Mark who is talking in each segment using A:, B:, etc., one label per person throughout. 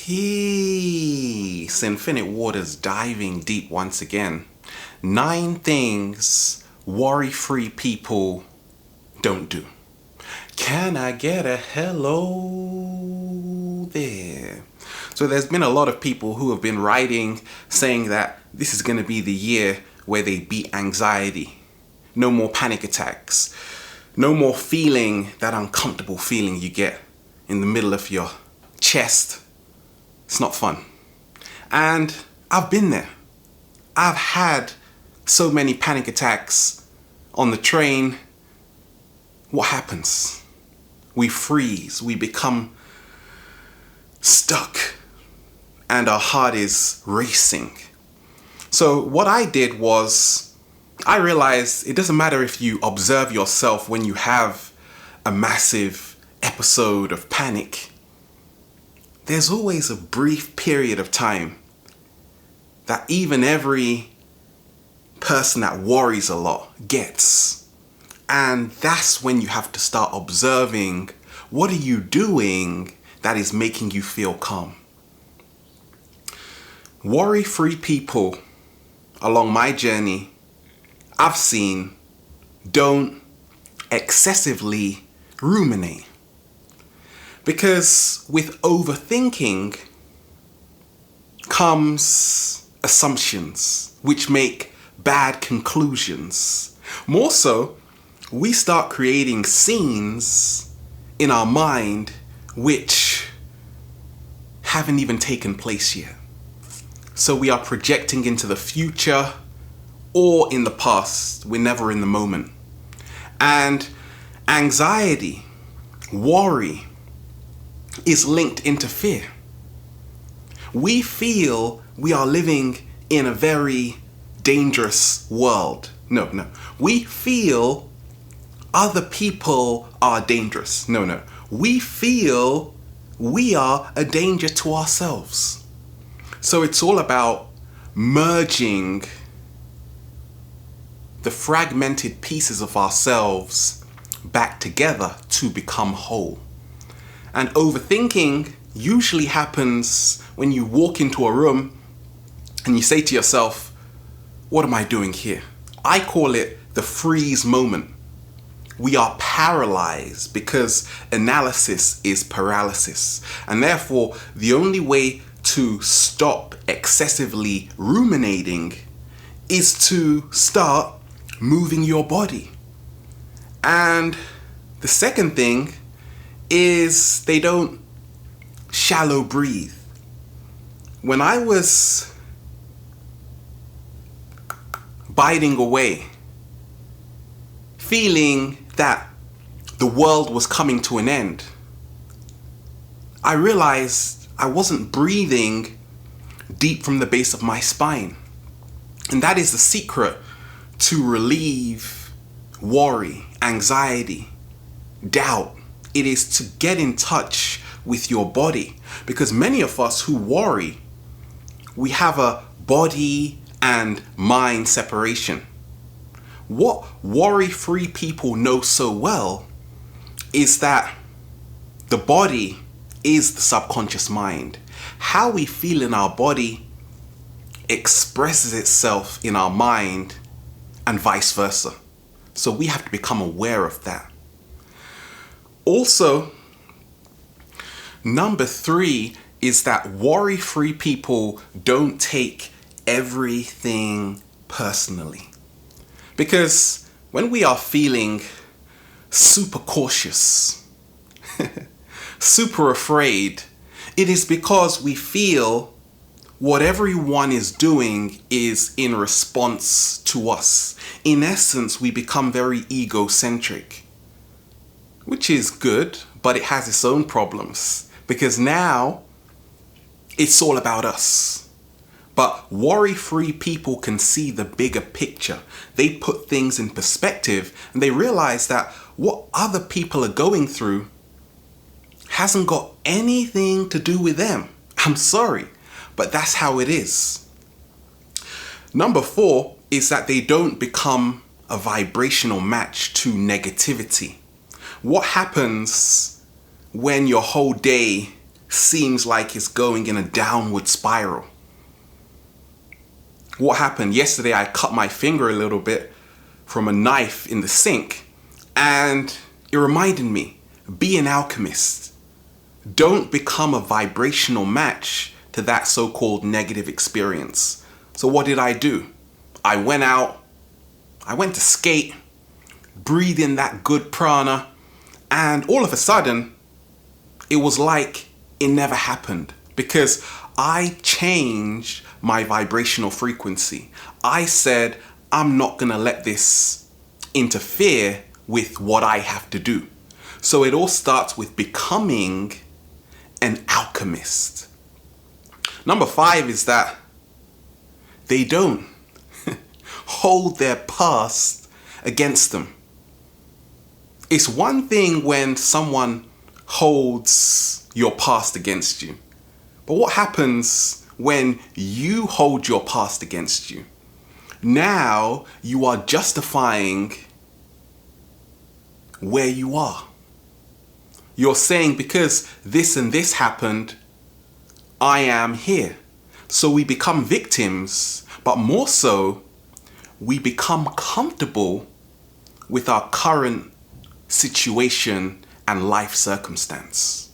A: Peace. Infinite Waters diving deep once again. 9 things worry-free people don't do. Can I get a hello there? So there's been a lot of people who have been writing saying that this is going to be the year where they beat anxiety. No more panic attacks. No more feeling that uncomfortable feeling you get in the middle of your chest. It's not fun. And I've been there. I've had so many panic attacks on the train. What happens? We freeze, we become stuck, and our heart is racing. So what I did was, I realized it doesn't matter if you observe yourself when you have a massive episode of panic. There's always a brief period of time that even every person that worries a lot gets. And that's when you have to start observing, what are you doing that is making you feel calm? Worry-free people along my journey, I've seen, don't excessively ruminate. Because with overthinking comes assumptions which make bad conclusions. More so, we start creating scenes in our mind which haven't even taken place yet. So we are projecting into the future or in the past. We're never in the moment. And anxiety, worry, is linked into fear. We feel we are living in a very dangerous world. No. We feel other people are dangerous. No. We feel we are a danger to ourselves. So it's all about merging the fragmented pieces of ourselves back together to become whole. And overthinking usually happens when you walk into a room and you say to yourself, what am I doing here? I call it the freeze moment. We are paralyzed because analysis is paralysis. And therefore, the only way to stop excessively ruminating is to start moving your body. And the second thing is they don't shallow breathe. When I was biting away, feeling that the world was coming to an end, I realized I wasn't breathing deep from the base of my spine. And that is the secret to relieve worry, anxiety, doubt. It is to get in touch with your body. Because many of us who worry, we have a body and mind separation. What worry-free people know so well is that the body is the subconscious mind. How we feel in our body expresses itself in our mind and vice versa. So we have to become aware of that. Also, number 3 is that worry-free people don't take everything personally. Because when we are feeling super cautious, super afraid, it is because we feel what everyone is doing is in response to us. In essence, we become very egocentric, which is good, but it has its own problems because now it's all about us. But worry-free people can see the bigger picture. They put things in perspective and they realize that what other people are going through hasn't got anything to do with them. I'm sorry, but that's how it is. Number 4 is that they don't become a vibrational match to negativity. What happens when your whole day seems like it's going in a downward spiral. What happened? Yesterday I cut my finger a little bit from a knife in the sink, and it reminded me, be an alchemist. Don't become a vibrational match to that so-called negative experience. So what did I do? I went out, I went to skate, breathe in that good prana, and all of a sudden, it was like it never happened, because I changed my vibrational frequency. I said, I'm not gonna let this interfere with what I have to do. So it all starts with becoming an alchemist. Number 5 is that they don't hold their past against them. It's one thing when someone holds your past against you, but what happens when you hold your past against you? Now you are justifying where you are. You're saying, because this and this happened, I am here. So we become victims, but more so, we become comfortable with our current situation and life circumstance.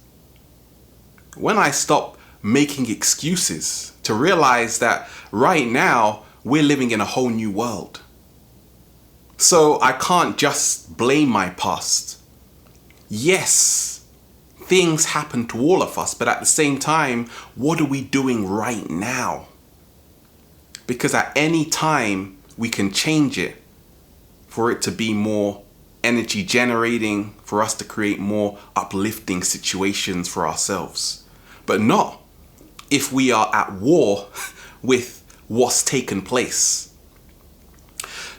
A: When I stop making excuses to realize that right now we're living in a whole new world. So I can't just blame my past. Yes, things happen to all of us, but at the same time, what are we doing right now? Because at any time we can change it for it to be more energy generating, for us to create more uplifting situations for ourselves. But not if we are at war with what's taken place.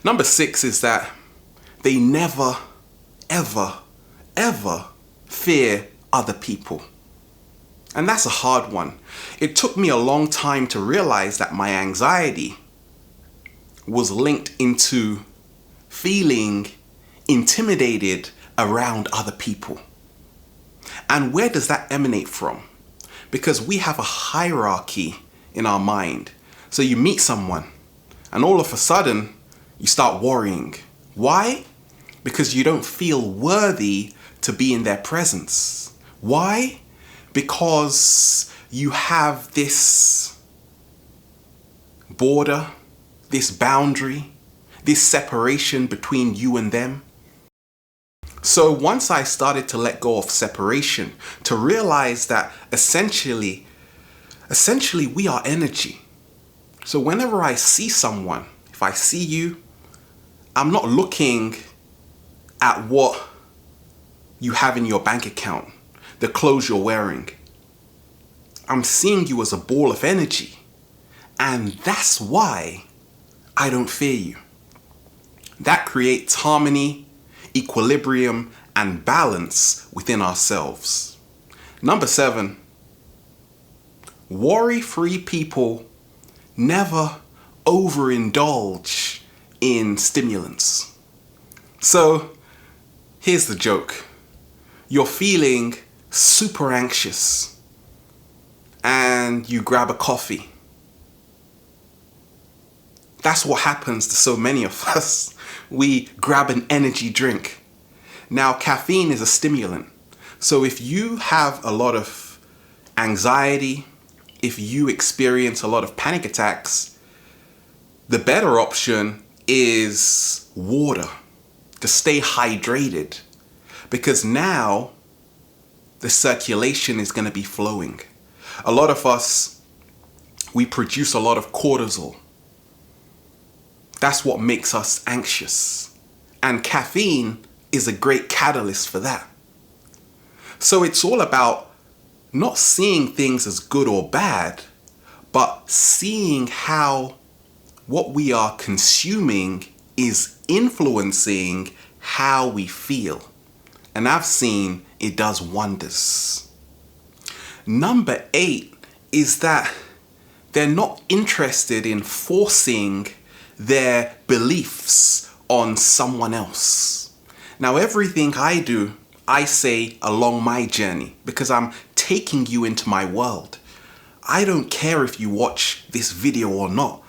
A: Number 6 is that they never, ever, ever fear other people. And that's a hard one. It took me a long time to realize that my anxiety was linked into feeling intimidated around other people. And where does that emanate from? Because we have a hierarchy in our mind. So you meet someone and all of a sudden you start worrying. Why? Because you don't feel worthy to be in their presence. Why? Because you have this border, this boundary, this separation between you and them. So once I started to let go of separation, to realize that essentially we are energy. So whenever I see someone, if I see you, I'm not looking at what you have in your bank account, the clothes you're wearing. I'm seeing you as a ball of energy. And that's why I don't fear you. That creates harmony, equilibrium, and balance within ourselves. Number 7, worry-free people never overindulge in stimulants. So here's the joke. You're feeling super anxious and you grab a coffee. That's what happens to so many of us. We grab an energy drink. Now, caffeine is a stimulant. So if you have a lot of anxiety, if you experience a lot of panic attacks, the better option is water, to stay hydrated. Because now the circulation is going to be flowing. A lot of us, we produce a lot of cortisol. That's what makes us anxious. And caffeine is a great catalyst for that. So it's all about not seeing things as good or bad, but seeing how what we are consuming is influencing how we feel. And I've seen it does wonders. Number 8 is that they're not interested in forcing their beliefs on someone else. Now, everything I do, I say along my journey, because I'm taking you into my world. I don't care if you watch this video or not.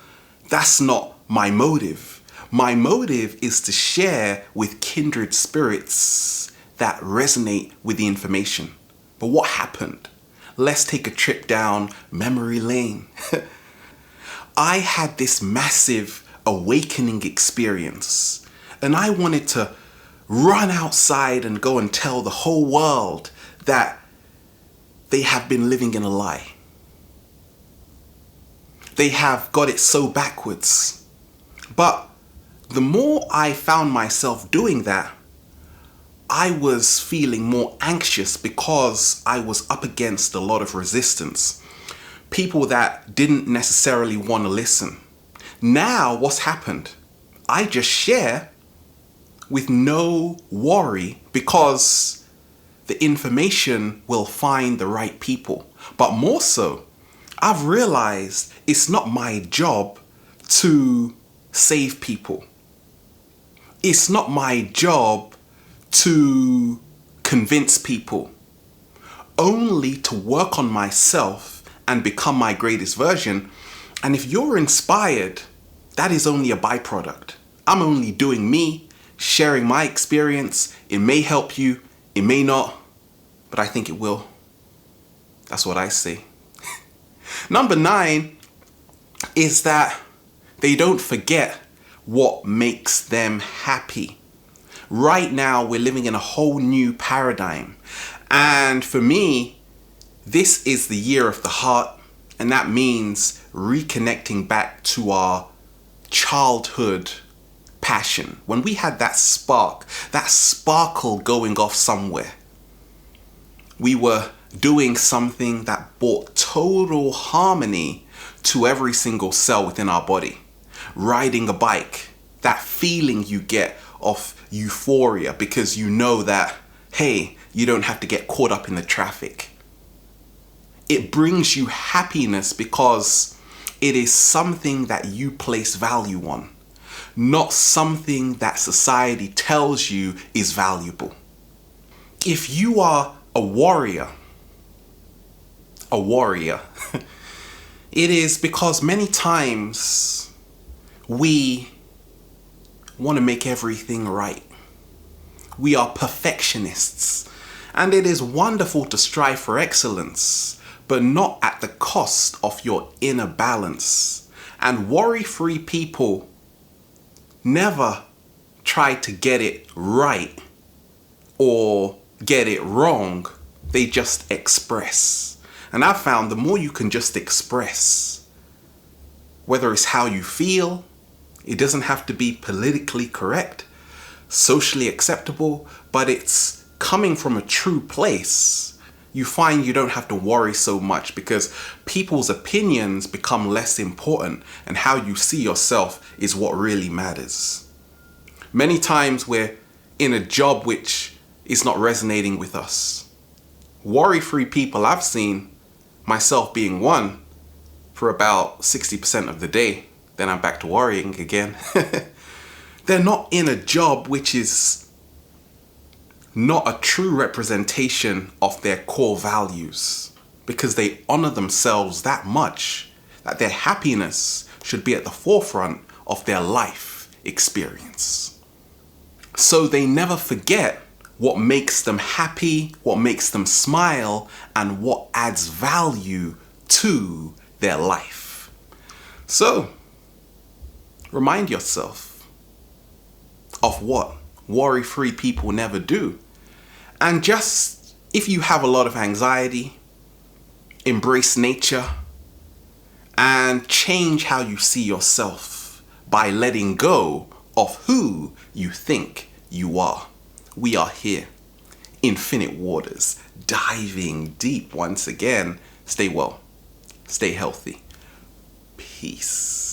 A: That's not my motive. My motive is to share with kindred spirits that resonate with the information. But what happened? Let's take a trip down memory lane. I had this massive awakening experience, and I wanted to run outside and go and tell the whole world that they have been living in a lie. They have got it so backwards. But the more I found myself doing that, I was feeling more anxious because I was up against a lot of resistance. People that didn't necessarily want to listen. Now what's happened? I just share with no worry because the information will find the right people. But more so, I've realized it's not my job to save people. It's not my job to convince people. Only to work on myself and become my greatest version. And if you're inspired, that is only a byproduct. I'm only doing me, sharing my experience. It may help you, it may not, but I think it will. That's what I say. Number 9 is that they don't forget what makes them happy. Right now, we're living in a whole new paradigm. And for me, this is the year of the heart. And that means reconnecting back to our childhood passion. When we had that spark, that sparkle going off somewhere. We were doing something that brought total harmony to every single cell within our body. Riding a bike, that feeling you get of euphoria because you know that, hey, you don't have to get caught up in the traffic. It brings you happiness because it is something that you place value on, not something that society tells you is valuable. If you are a warrior, it is because many times we want to make everything right. We are perfectionists, and it is wonderful to strive for excellence, but not at the cost of your inner balance. And worry-free people never try to get it right or get it wrong. They just express. And I've found the more you can just express, whether it's how you feel, it doesn't have to be politically correct, socially acceptable, but it's coming from a true place. You find you don't have to worry so much because people's opinions become less important, and how you see yourself is what really matters. Many times we're in a job which is not resonating with us. Worry-free people, I've seen, myself being one, for about 60% of the day. Then I'm back to worrying again. They're not in a job which is not a true representation of their core values, because they honor themselves that much that their happiness should be at the forefront of their life experience. So they never forget what makes them happy, what makes them smile, and what adds value to their life. So, remind yourself of what worry-free people never do. And just, if you have a lot of anxiety, embrace nature and change how you see yourself by letting go of who you think you are. We are here, infinite waters, diving deep once again. Stay well, stay healthy. Peace.